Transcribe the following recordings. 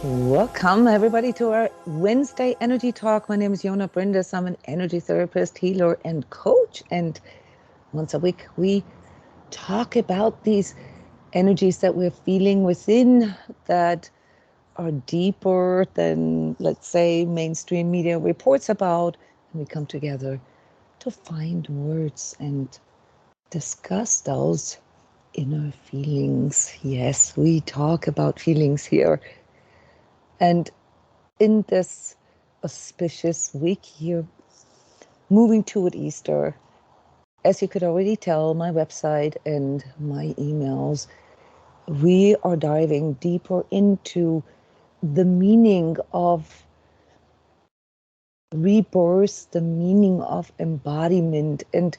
Welcome everybody to our Wednesday energy talk. My name is Jona Bryndis. I'm an energy therapist, healer, and coach. And once a week we talk about these energies that we're feeling within that are deeper than, let's say, mainstream media reports about. And we come together to find words and discuss those inner feelings. Yes, we talk about feelings here. And in this auspicious week here, moving toward Easter, as you could already tell, my website and my emails, we are diving deeper into the meaning of rebirth, the meaning of embodiment, and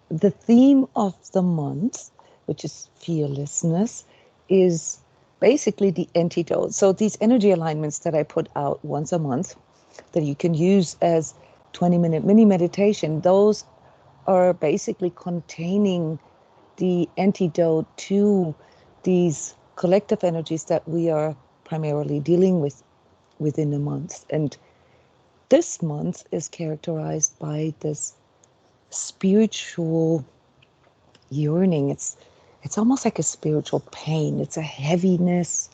the theme of the month, which is fearlessness, is basically the antidote. So these energy alignments that I put out once a month that you can use as 20-minute mini meditation, those are basically containing the antidote to these collective energies that we are primarily dealing with within a month. And this month is characterized by this spiritual yearning. It's almost like a spiritual pain. It's a heaviness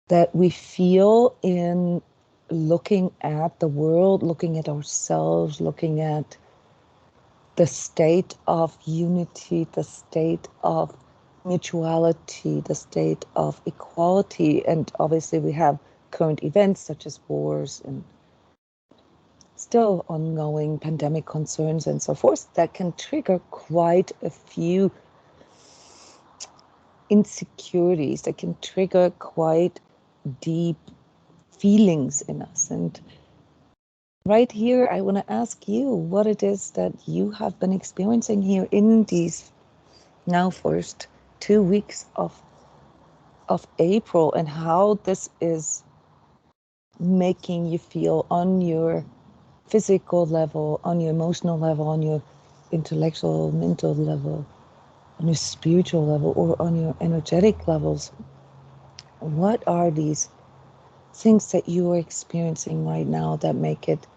that we feel in looking at the world, looking at ourselves, looking at the state of unity, the state of mutuality, the state of equality. And obviously we have current events such as wars and still ongoing pandemic concerns and so forth that can trigger quite a few insecurities, that can trigger quite deep feelings in us. And right here, I want to ask you what it is that you have been experiencing here in these now first 2 weeks of April, and how this is making you feel on your physical level, on your emotional level, on your intellectual, mental level, on your spiritual level, or on your energetic levels. What are these things that you are experiencing right now that make it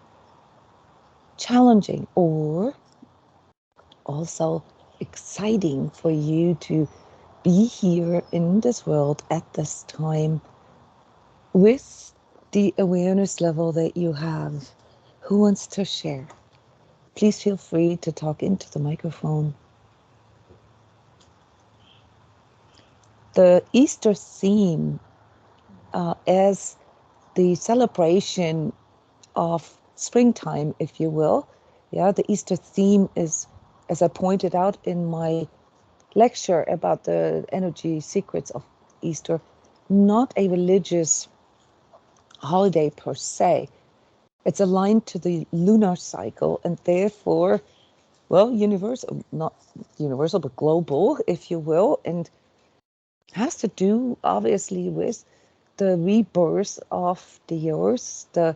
challenging or also exciting for you to be here in this world at this time with the awareness level that you have? Who wants to share? Please feel free to talk into the microphone. The Easter theme as the celebration of springtime, if you will. Yeah, the Easter theme is, as I pointed out in my lecture about the energy secrets of Easter, not a religious holiday per se. It's aligned to the lunar cycle and therefore, well, universal, not universal, but global, if you will, and has to do obviously with the rebirth of the earth, the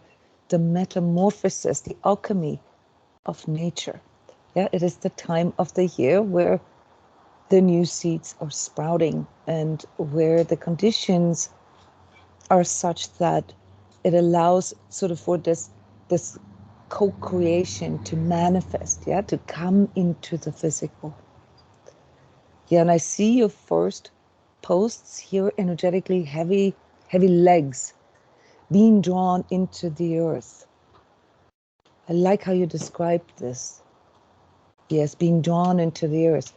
metamorphosis, the alchemy of nature. Yeah, it is the time of the year where the new seeds are sprouting and where the conditions are such that it allows sort of for this co-creation to manifest, yeah, to come into the physical. Yeah, and I see your first posts here, energetically heavy legs being drawn into the earth. I like how you described this. Yes, being drawn into the earth.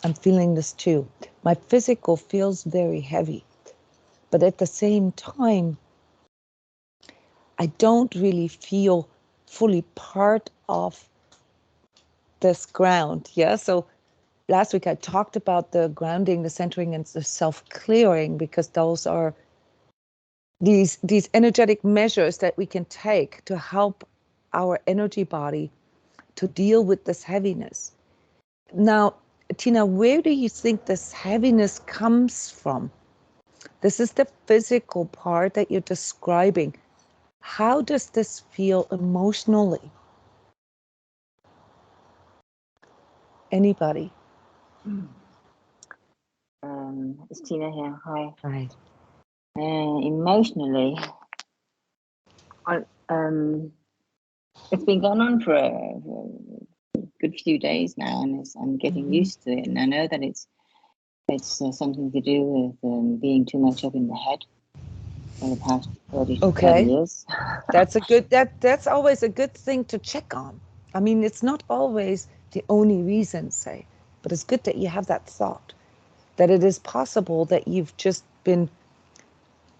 I'm feeling this too. My physical feels very heavy, but at the same time, I don't really feel fully part of this ground. Yeah, so last week I talked about the grounding, the centering, and the self-clearing, because those are these energetic measures that we can take to help our energy body to deal with this heaviness. Now, Tina, where do you think this heaviness comes from? This is the physical part that you're describing. How does this feel emotionally? Anybody? It's Tina here. Hi. Right. Emotionally, it's been going on for a good few days now, and I'm getting used to it. And I know that it's something to do with being too much up in the head for the past 30 years. That's always a good thing to check on. I mean, it's not always the only reason, say, but it's good that you have that thought that it is possible that you've just been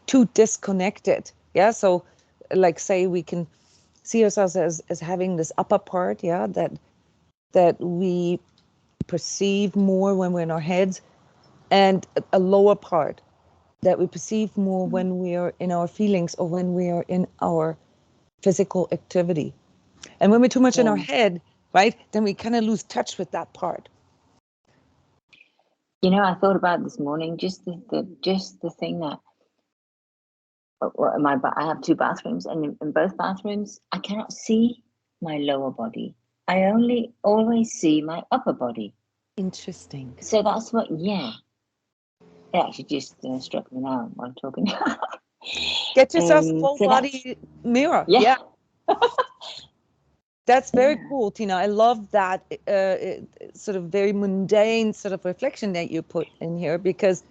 too disconnected. Yeah. So, like, say, we can see ourselves as having this upper part, yeah, that we perceive more when we're in our heads, and a lower part that we perceive more when we are in our feelings or when we are in our physical activity. And when we're too much in our head, right, then we kind of lose touch with that part. You know, I thought about this morning just the thing that I have 2 bathrooms, and in both bathrooms I cannot see my lower body. I only always see my upper body. Interesting. So that's what, it actually just struck me now while talking. Get yourself a full body mirror. Yeah. That's very cool, Tina. I love that sort of very mundane sort of reflection that you put in here, because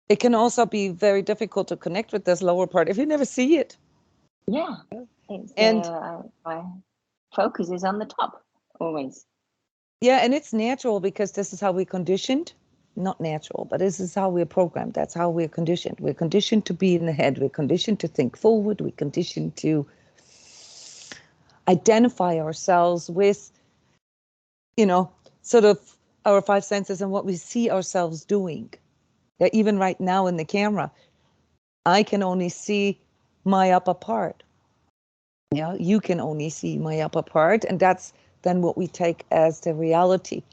it can also be very difficult to connect with this lower part if you never see it. Yeah. And my focus is on the top always. Yeah, and it's natural because this is how we're conditioned. Not natural, but this is how we're programmed. That's how we're conditioned. We're conditioned to be in the head. We're conditioned to think forward. We're conditioned to identify ourselves with, sort of our 5 senses and what we see ourselves doing. Yeah, even right now in the camera, I can only see my upper part. Yeah, you can only see my upper part, and that's then what we take as the reality.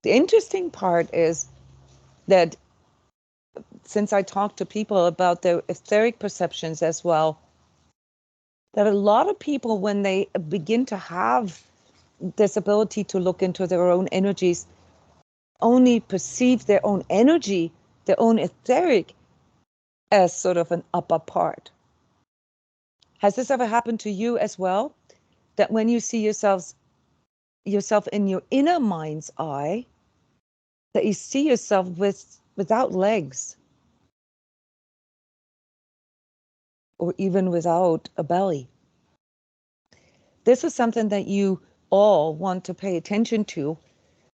The interesting part is that since I talk to people about their etheric perceptions as well, that a lot of people, when they begin to have this ability to look into their own energies, only perceive their own energy, their own etheric, as sort of an upper part. Has this ever happened to you as well? That when you see yourself in your inner mind's eye, that you see yourself without legs, or even without a belly. This is something that you all want to pay attention to,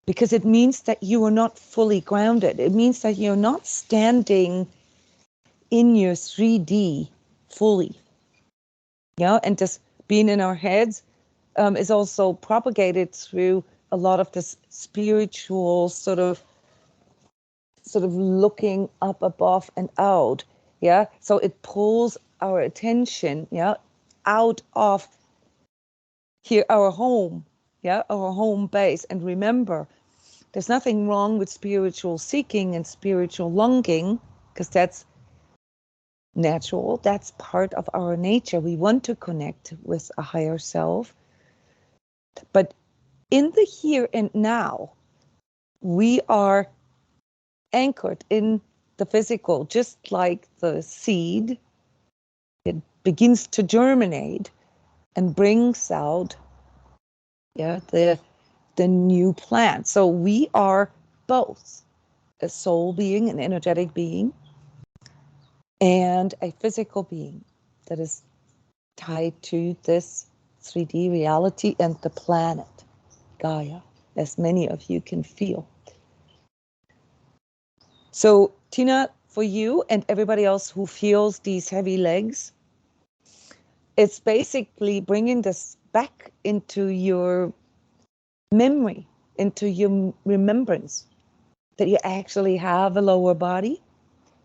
because it means that you are not fully grounded. It means that you're not standing in your 3D fully. And just being in our heads is also propagated through a lot of this spiritual sort of looking up above and out. Yeah. So it pulls our attention, out of here, our home, our home base. And remember, there's nothing wrong with spiritual seeking and spiritual longing, because that's natural. That's part of our nature. We want to connect with a higher self. But in the here and now, we are anchored in the physical, just like the seed. It begins to germinate and brings out the new plant. So we are both a soul being, an energetic being, and a physical being that is tied to this 3D reality and the planet, Gaia, as many of you can feel. So, Tina, for you and everybody else who feels these heavy legs, it's basically bringing this back into your memory, into your remembrance, that you actually have a lower body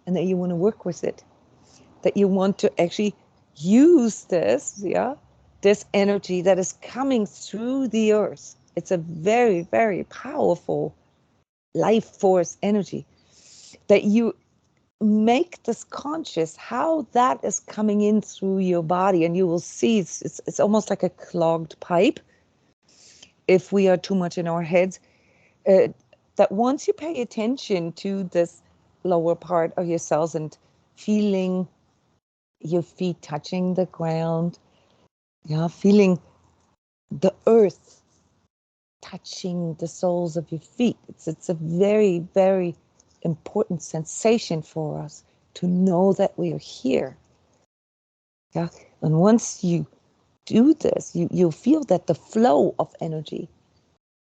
and that you want to work with it, that you want to actually use this energy that is coming through the earth. It's a very, very powerful life force energy, that you make this conscious how that is coming in through your body, and you will see it's almost like a clogged pipe if we are too much in our heads. That once you pay attention to this lower part of yourselves and feeling your feet touching the ground, yeah, feeling the earth touching the soles of your feet. It's a very, very important sensation for us to know that we are here. Yeah, and once you do this, you'll feel that the flow of energy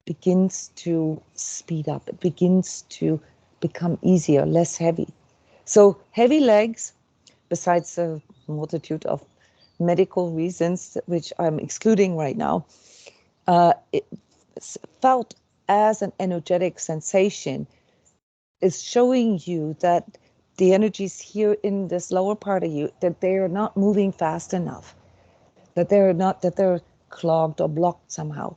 begins to speed up. It begins to become easier, less heavy. So heavy legs, besides a multitude of medical reasons, which I'm excluding right now, it felt as an energetic sensation is showing you that the energies here in this lower part of you, that they are not moving fast enough, that they're clogged or blocked somehow.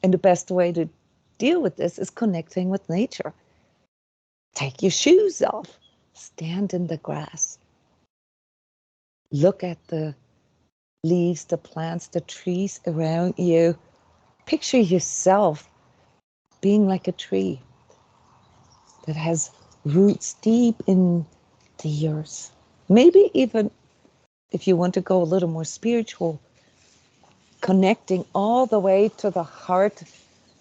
And the best way to deal with this is connecting with nature. Take your shoes off, stand in the grass, look at the leaves, the plants, the trees around you. Picture yourself being like a tree that has roots deep in the earth. Maybe even, if you want to go a little more spiritual, connecting all the way to the heart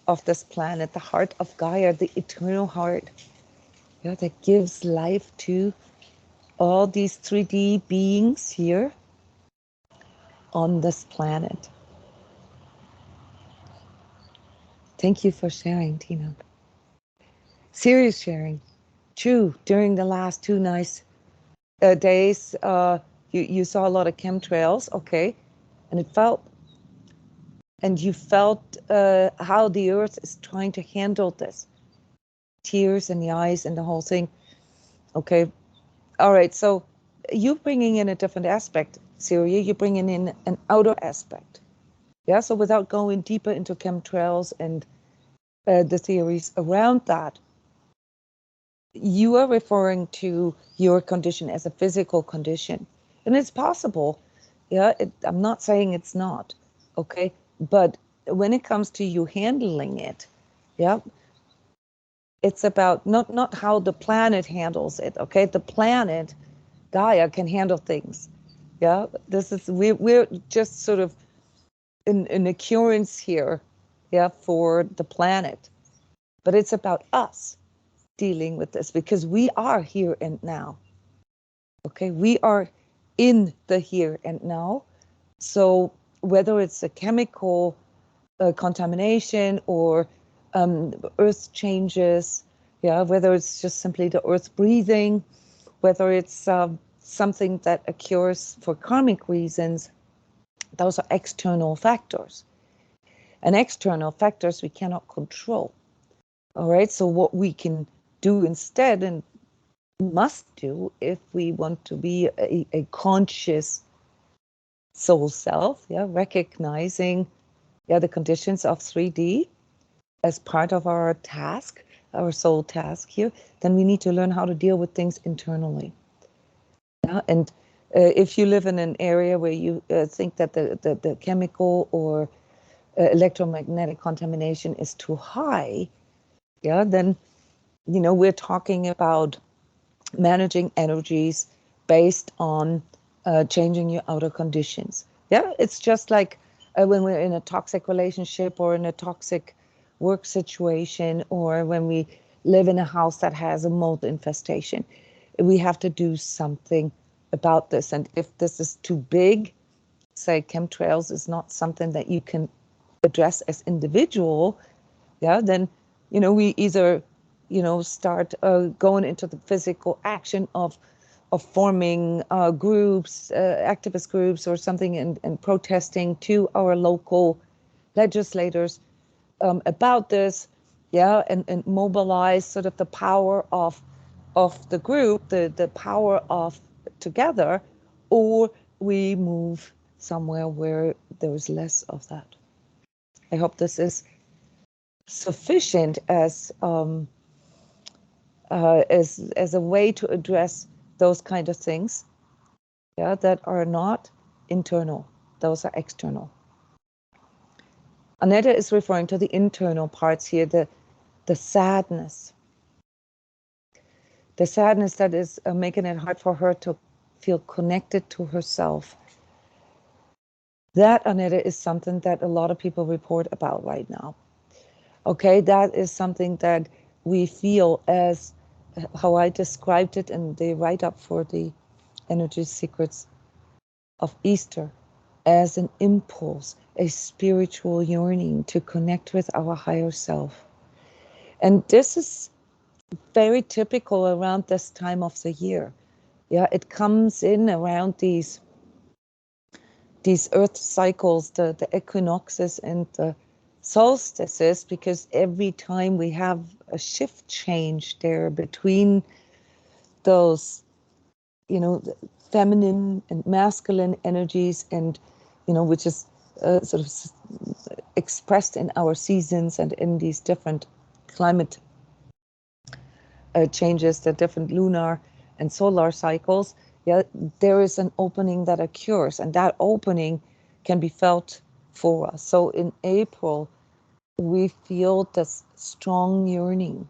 of this planet, the heart of Gaia, the eternal heart, yeah, that gives life to all these 3D beings here on this planet. Thank you for sharing, Tina. Serious sharing. True, during the last 2 nice days, you saw a lot of chemtrails, okay, and you felt how the earth is trying to handle this. Tears in the eyes and the whole thing. Okay, all right, so you're bringing in a different aspect, Syria. You're bringing in an outer aspect. Yeah, so without going deeper into chemtrails and the theories around that, you are referring to your condition as a physical condition. And it's possible. Yeah, I'm not saying it's not. Okay, but when it comes to you handling it, yeah, it's about not how the planet handles it. Okay, the planet, Gaia, can handle things. Yeah, this is we're just sort of in occurrence here, yeah, for the planet. But it's about us dealing with this because we are here and now. Okay, we are in the here and now. So whether it's a chemical contamination or earth changes, yeah, whether it's just simply the earth breathing, whether it's something that occurs for karmic reasons, those are external factors. And external factors we cannot control. All right, so what we can do instead and must do if we want to be a conscious soul self, yeah, recognizing the conditions of 3D as part of our task, our soul task here, then we need to learn how to deal with things internally. Yeah, and if you live in an area where you think that the chemical or electromagnetic contamination is too high, yeah, then we're talking about managing energies based on changing your outer conditions. Yeah, it's just like when we're in a toxic relationship or in a toxic work situation, or when we live in a house that has a mold infestation. We have to do something about this. And if this is too big, say chemtrails is not something that you can address as individual, yeah, then we either start going into the physical action of forming groups, activist groups or something, and protesting to our local legislators about this, yeah, and mobilize sort of the power of the group, the power of together, or we move somewhere where there's less of that. I hope this is sufficient as a way to address those kind of things, yeah, that are not internal. Those are external. Aneta is referring to the internal parts here, the sadness, the sadness that is making it hard for her to feel connected to herself. That, Annette, is something that a lot of people report about right now. Okay, that is something that we feel as how I described it in the write-up for the Energy Secrets of Easter, as an impulse, a spiritual yearning to connect with our higher self. And this is very typical around this time of the year. Yeah, it comes in around these earth cycles, the equinoxes and the solstices, because every time we have a shift change there between those, feminine and masculine energies, and, which is sort of expressed in our seasons and in these different climate changes, the different lunar and solar cycles. Yeah, there is an opening that occurs, and that opening can be felt for us. So in April, we feel this strong yearning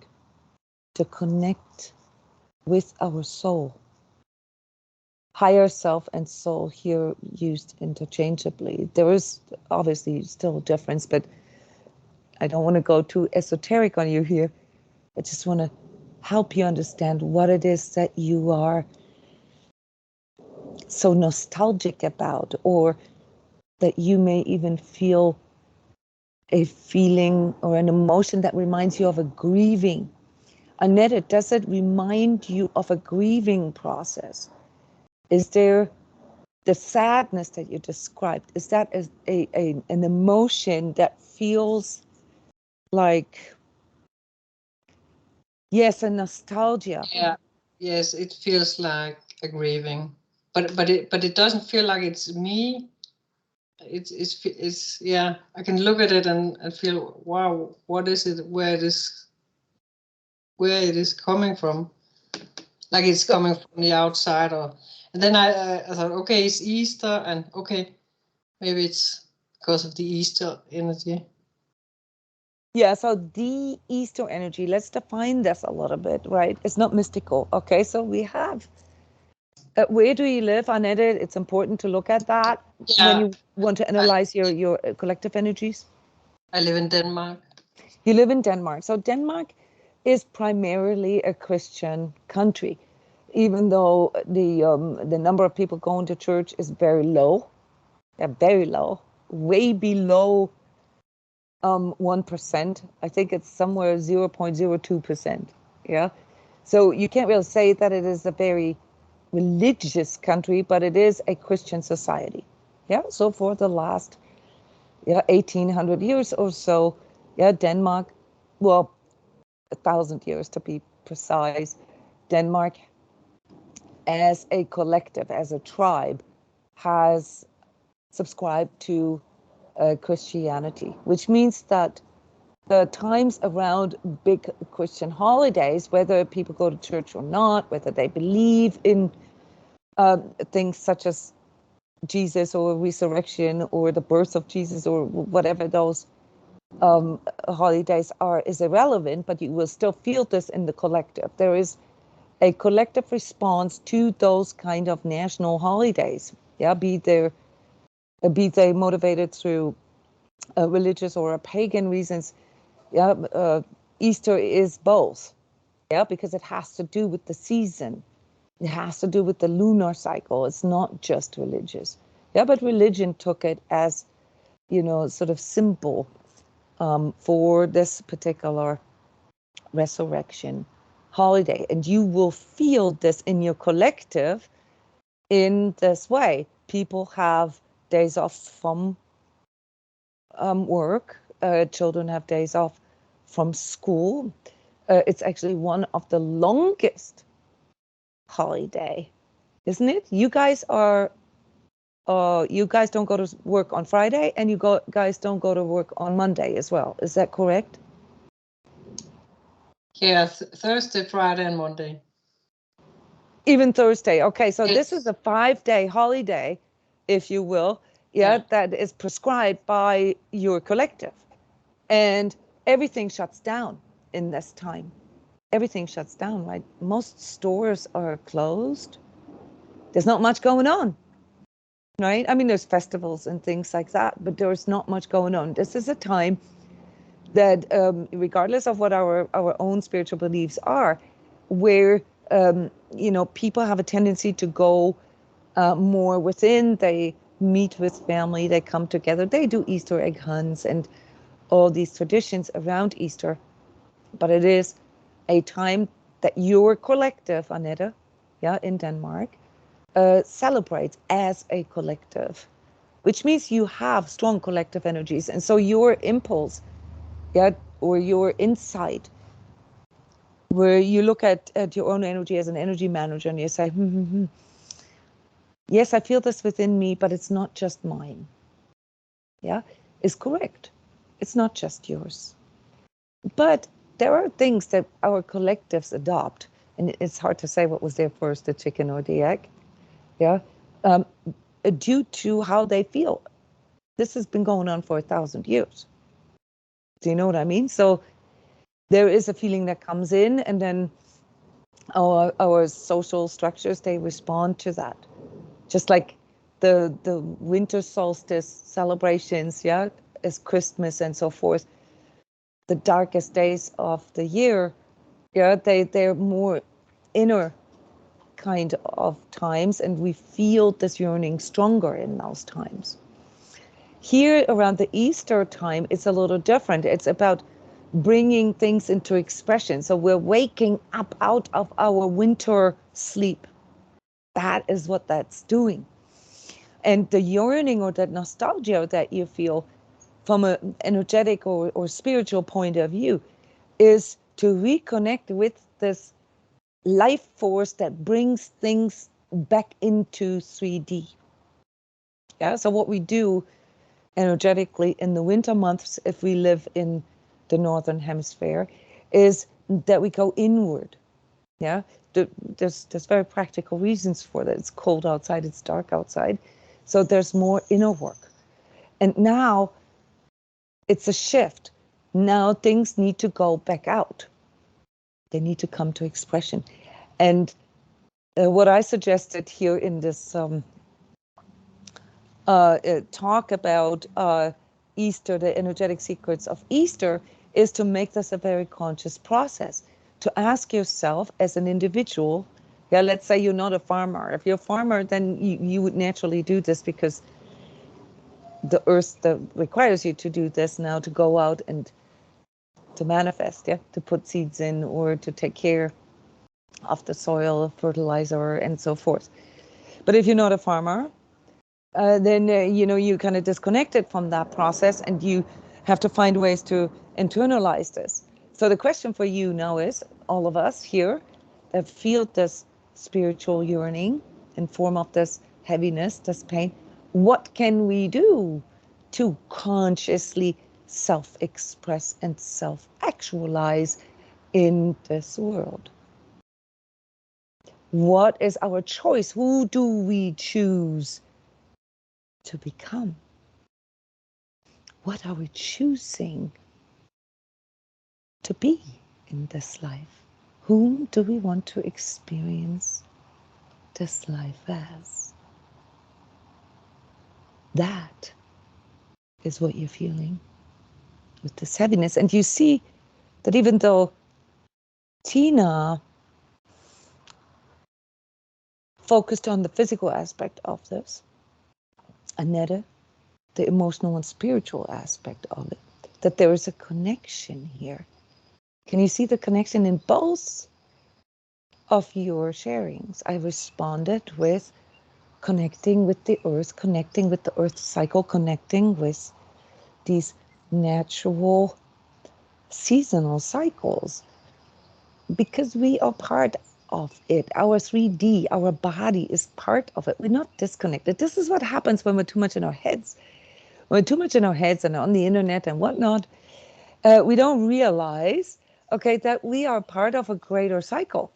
to connect with our soul. Higher self and soul here used interchangeably. There is obviously still a difference, but I don't want to go too esoteric on you here. I just want to help you understand what it is that you are so nostalgic about, or that you may even feel a feeling or an emotion that reminds you of a grieving. Annette, does it remind you of a grieving process? Is there the sadness that you described? Is that an emotion that feels like, yes, a nostalgia? Yeah. Yes, it feels like a grieving, but it doesn't feel like it's me. It's yeah. I can look at it and feel, wow, what is it? Where it is coming from? Like it's coming from the outside, and then I thought, okay, it's Easter, and okay, maybe it's because of the Easter energy. Yeah, so the Easter energy, let's define this a little bit, right? It's not mystical, okay? So we have, where do you live, Annette? It's important to look at that when you want to analyze your collective energies. I live in Denmark. You live in Denmark. So Denmark is primarily a Christian country, even though the number of people going to church is very low. They're very low, way below 1%. I think it's somewhere 0.02%. Yeah. So you can't really say that it is a very religious country, but it is a Christian society. Yeah. So for the last 1800 years or so, Denmark, well, 1,000 years to be precise, Denmark as a collective, as a tribe, has subscribed to Christianity, which means that the times around big Christian holidays, whether people go to church or not, whether they believe in things such as Jesus or resurrection or the birth of Jesus or whatever those holidays are, is irrelevant, but you will still feel this in the collective. There is a collective response to those kind of national holidays. Yeah, be they motivated through religious or pagan reasons. Yeah, Easter is both. Yeah, because it has to do with the season. It has to do with the lunar cycle. It's not just religious. Yeah, but religion took it as, sort of symbol for this particular resurrection holiday. And you will feel this in your collective in this way. People have days off from work. Children have days off from school. It's actually one of the longest holiday, isn't it? You guys don't go to work on Friday, and guys don't go to work on Monday as well. Is that correct? Yeah, Thursday, Friday, and Monday. Even Thursday. Okay, so Yes. this is a 5-day holiday, if you will, that is prescribed by your collective. And everything shuts down in this time. everything shuts down, right? Most stores are closed. There's not much going on, right? I mean, there's festivals and things like that, but there's not much going on. This is a time that, regardless of what our own spiritual beliefs are, where, people have a tendency to go more within. They meet with family, they come together, they do Easter egg hunts and all these traditions around Easter. But it is a time that your collective, Annette, in Denmark, celebrates as a collective, which means you have strong collective energies. And so your impulse, or your insight, where you look at your own energy as an energy manager and you say, yes, I feel this within me, but it's not just mine. Is correct. It's not just yours. But there are things that our collectives adopt, and it's hard to say what was there first, the chicken or the egg, due to how they feel. This has been going on for 1,000 years. Do you know what I mean? So there is a feeling that comes in, and then our social structures, they respond to that. Just like the winter solstice celebrations, as Christmas and so forth, the darkest days of the year, they're more inner kind of times, and we feel this yearning stronger in those times. Here around the Easter time, it's a little different. It's about bringing things into expression. So we're waking up out of our winter sleep. That is what that's doing. And the yearning or that nostalgia that you feel from an energetic or spiritual point of view is to reconnect with this life force that brings things back into 3D. So what we do energetically in the winter months, if we live in the northern hemisphere, is that we go inward. There's very practical reasons for that. It's cold outside, it's dark outside, so there's more inner work. And now it's a shift. Now things need to go back out. They need to come to expression. And what I suggested here in this talk about Easter, the energetic secrets of Easter, is to make this a very conscious process. To ask yourself as an individual, let's say you're not a farmer. If you're a farmer, then you would naturally do this because the earth that requires you to do this now, to go out and to manifest, to put seeds in or to take care of the soil, fertilizer, and so forth. But if you're not a farmer, then you kind of disconnected from that process, and you have to find ways to internalize this. So the question for you now is, all of us here that feel this spiritual yearning in form of this heaviness, this pain, what can we do to consciously self-express and self-actualize in this world? What is our choice? Who do we choose to become? What are we choosing to be in this life? Whom do we want to experience this life as? That is what you're feeling with this heaviness. And you see that even though Tina focused on the physical aspect of this, Annette, the emotional and spiritual aspect of it, that there is a connection here. Can you see the connection in both of your sharings? I responded with connecting with the earth, connecting with the earth cycle, connecting with these natural seasonal cycles, because we are part of it. Our 3D, our body is part of it. We're not disconnected. This is what happens when we're too much in our heads. When we're too much in our heads and on the internet and whatnot, we don't realize, that we are part of a greater cycle.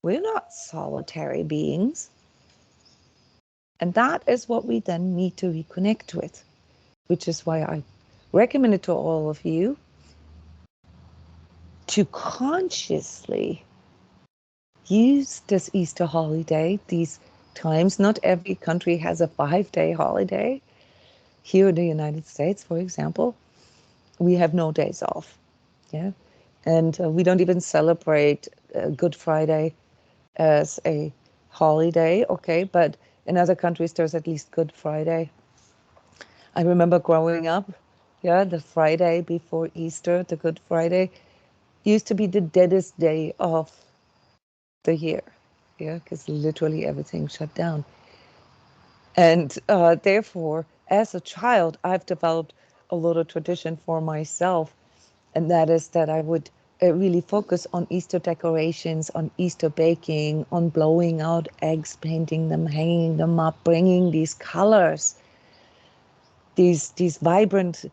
We're not solitary beings. And that is what we then need to reconnect with, which is why I recommend it to all of you to consciously use this Easter holiday, these times. Not every country has a 5-day holiday. Here in the United States, for example, we have no days off. Yeah. And we don't even celebrate Good Friday as a holiday. Okay. But in other countries, there's at least Good Friday. I remember growing up, yeah, the Friday before Easter, the Good Friday, used to be the deadest day of the year. Yeah. Because literally everything shut down. And therefore, as a child, I've developed a lot of tradition for myself. And that is that I would really focus on Easter decorations, on Easter baking, on blowing out eggs, painting them, hanging them up, bringing these colors, these vibrant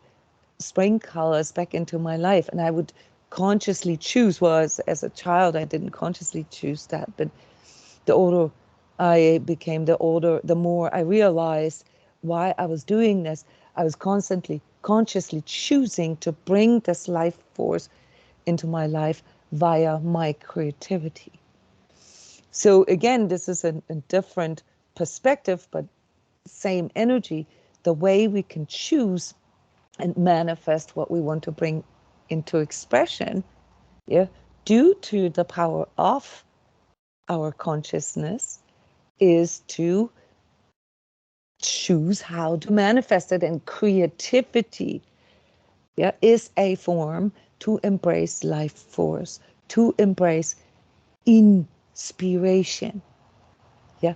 spring colors back into my life. And I would consciously choose, well, as a child, I didn't consciously choose that, but the older I became, the more I realized why I was doing this. I was consciously choosing to bring this life force into my life via my creativity. So again, this is a different perspective, but same energy. The way we can choose and manifest what we want to bring into expression, yeah, due to the power of our consciousness, is to choose how to manifest it. And creativity, yeah, is a form to embrace life force, to embrace inspiration. Yeah.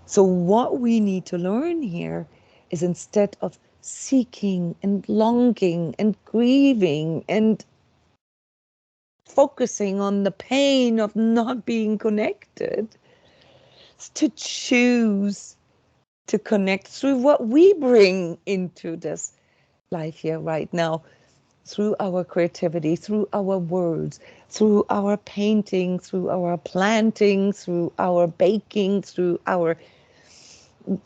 So what we need to learn here is, instead of seeking and longing and grieving and focusing on the pain of not being connected, is to choose to connect through what we bring into this life here right now, through our creativity, through our words, through our painting, through our planting, through our baking, through our,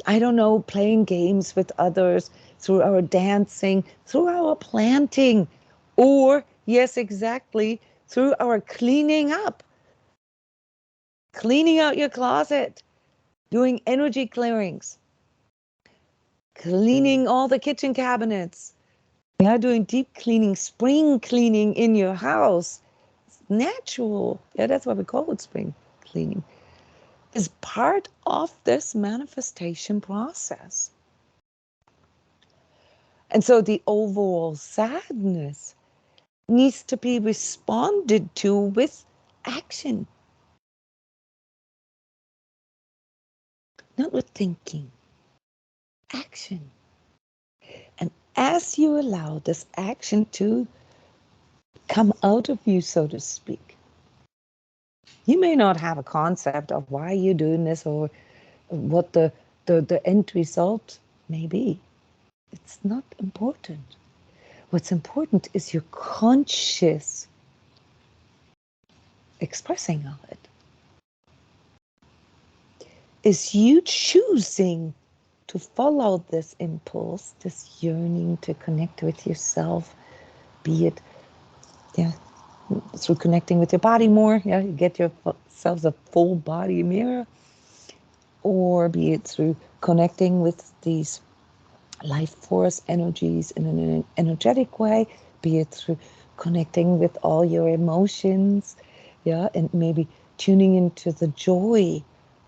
I don't know, playing games with others, through our dancing, through our planting, or, yes, exactly, through our cleaning up, cleaning out your closet, doing energy clearings, cleaning all the kitchen cabinets, yeah, doing deep cleaning, spring cleaning in your house. It's natural. Yeah, that's why we call it spring cleaning. Is part of this manifestation process. And so the overall sadness needs to be responded to with action, not with thinking. Action. And as you allow this action to come out of you, so to speak, you may not have a concept of why you're doing this or what the end result may be. It's not important. What's important is your conscious expressing of it. Is you choosing to follow this impulse, this yearning to connect with yourself, be it, yeah, through connecting with your body more, yeah, you get yourselves a full body mirror, or be it through connecting with these life force energies in an energetic way, be it through connecting with all your emotions, yeah, and maybe tuning into the joy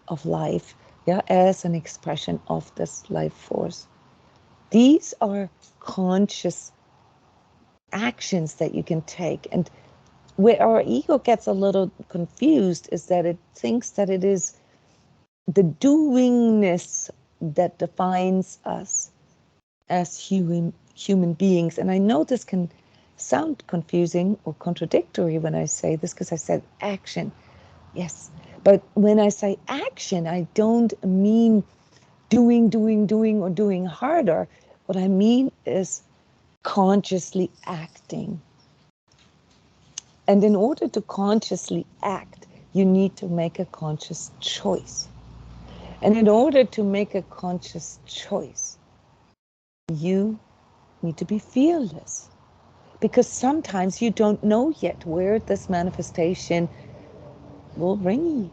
of life, yeah, as an expression of this life force. These are conscious actions that you can take. And where our ego gets a little confused is that it thinks that it is the doingness that defines us as human beings. And I know this can sound confusing or contradictory when I say this, because I said action. Yes. But when I say action, I don't mean doing, or doing harder. What I mean is consciously acting. And in order to consciously act, you need to make a conscious choice. And in order to make a conscious choice, you need to be fearless. because sometimes you don't know yet where this manifestation will bring you,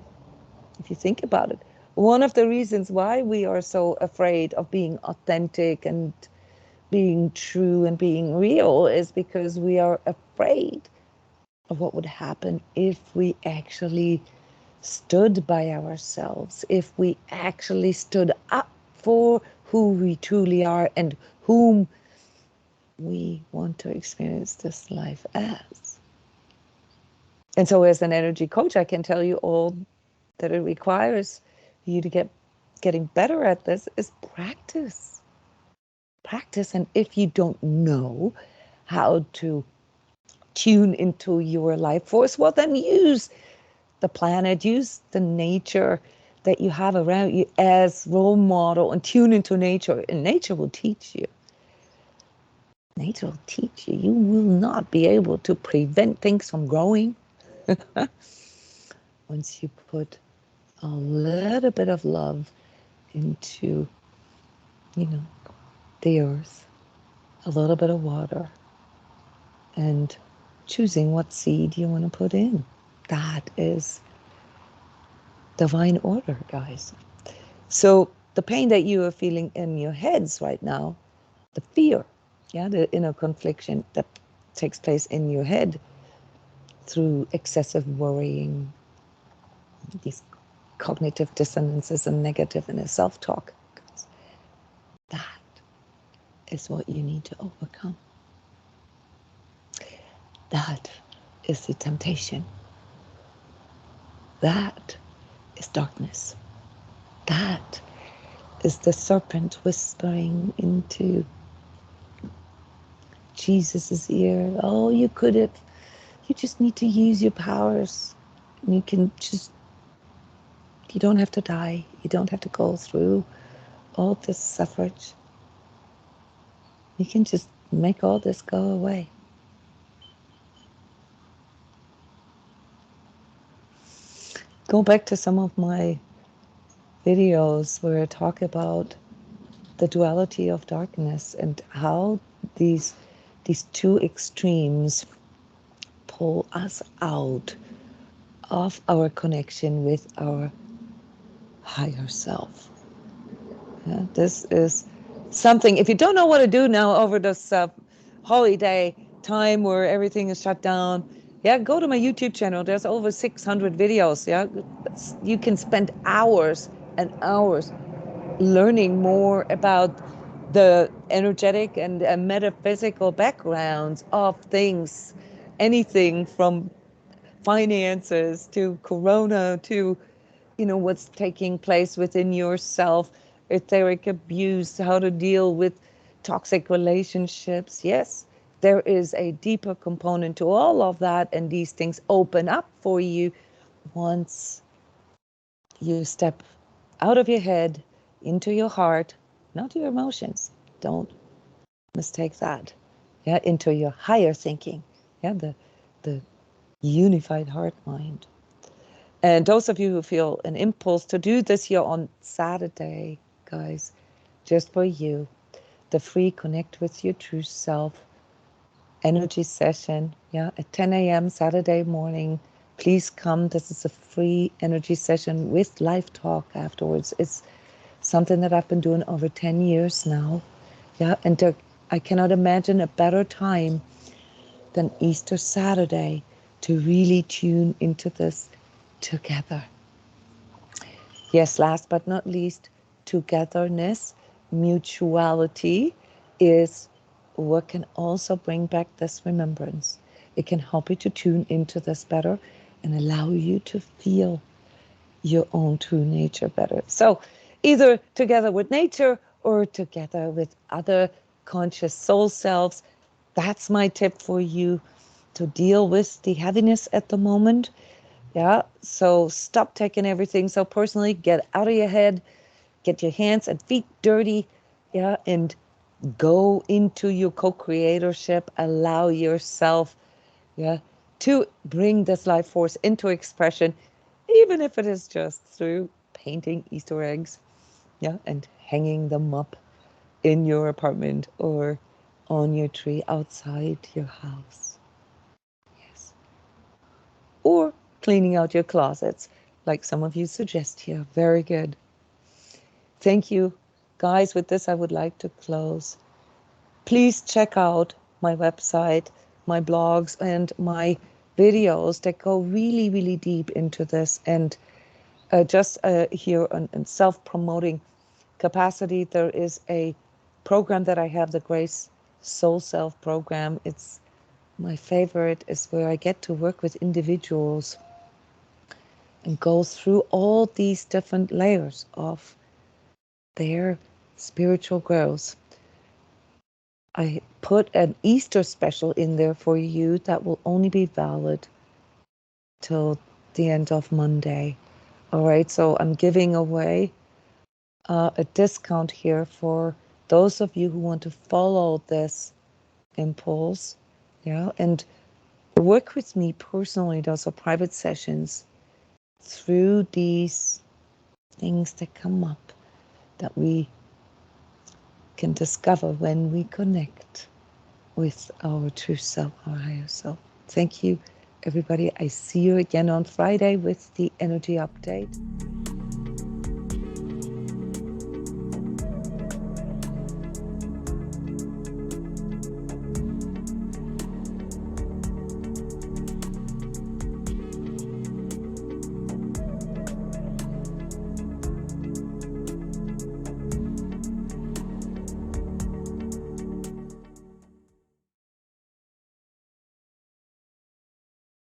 if you think about it. One of the reasons why we are so afraid of being authentic and being true and being real is because we are afraid of what would happen if we actually stood by ourselves, if we actually stood up for who we truly are and whom we want to experience this life as. And so as an energy coach, I can tell you all that it requires you to getting better at this is practice. Practice. And if you don't know how to tune into your life force, well, then use the planet, use the nature that you have around you as role model and tune into nature. And nature will teach you. Nature will teach you. You will not be able to prevent things from growing once you put a little bit of love into, the earth, a little bit of water, and choosing what seed you want to put in. That is divine order, guys. So the pain that you are feeling in your heads right now, the fear, the inner confliction that takes place in your head through excessive worrying, these cognitive dissonances and negative inner self-talk, that is what you need to overcome. That is the temptation. That is darkness. That is the serpent whispering into Jesus's ear. Oh, you just need to use your powers. You don't have to die. You don't have to go through all this suffrage. You can just make all this go away. Go back to some of my videos where I talk about the duality of darkness and how these two extremes pull us out of our connection with our higher self. Yeah, this is something, if you don't know what to do now over this holiday time where everything is shut down, go to my YouTube channel. There's over 600 videos. You can spend hours and hours learning more about the energetic and metaphysical backgrounds of things, anything from finances to corona to what's taking place within yourself, etheric abuse, how to deal with toxic relationships. Yes, there is a deeper component to all of that, and these things open up for you once you step out of your head into your heart, not your emotions. Don't mistake that. Into your higher thinking. The unified heart mind. And those of you who feel an impulse to do this here on Saturday, guys, just for you, the free Connect with Your True Self energy session, at 10 a.m. Saturday morning. Please come. This is a free energy session with live talk afterwards. It's something that I've been doing over 10 years now. And I cannot imagine a better time than Easter Saturday to really tune into this together. Yes, last but not least, togetherness, mutuality is what can also bring back this remembrance. It can help you to tune into this better and allow you to feel your own true nature better. So either together with nature or together with other conscious soul selves, that's my tip for you to deal with the heaviness at the moment. So stop taking everything so personally. Get out of your head, get your hands and feet dirty, and go into your co-creatorship. Allow yourself, to bring this life force into expression, even if it is just through painting Easter eggs, and hanging them up in your apartment or on your tree outside your house. Yes. Or cleaning out your closets, like some of you suggest here. Very good. Thank you. Guys, with this I would like to close. Please check out my website, my blogs, and my videos that go really, really deep into this. And just here in self-promoting capacity, there is a program that I have, the Grace Soul Self program. It's my favorite, is where I get to work with individuals and go through all these different layers of their spiritual growth. I put an Easter special in there for you that will only be valid till the end of Monday. All right, so I'm giving away a discount here for those of you who want to follow this impulse, yeah, and work with me personally. Those are private sessions through these things that come up that we can discover when we connect with our true self, our higher self. Thank you, everybody. I see you again on Friday with the energy update.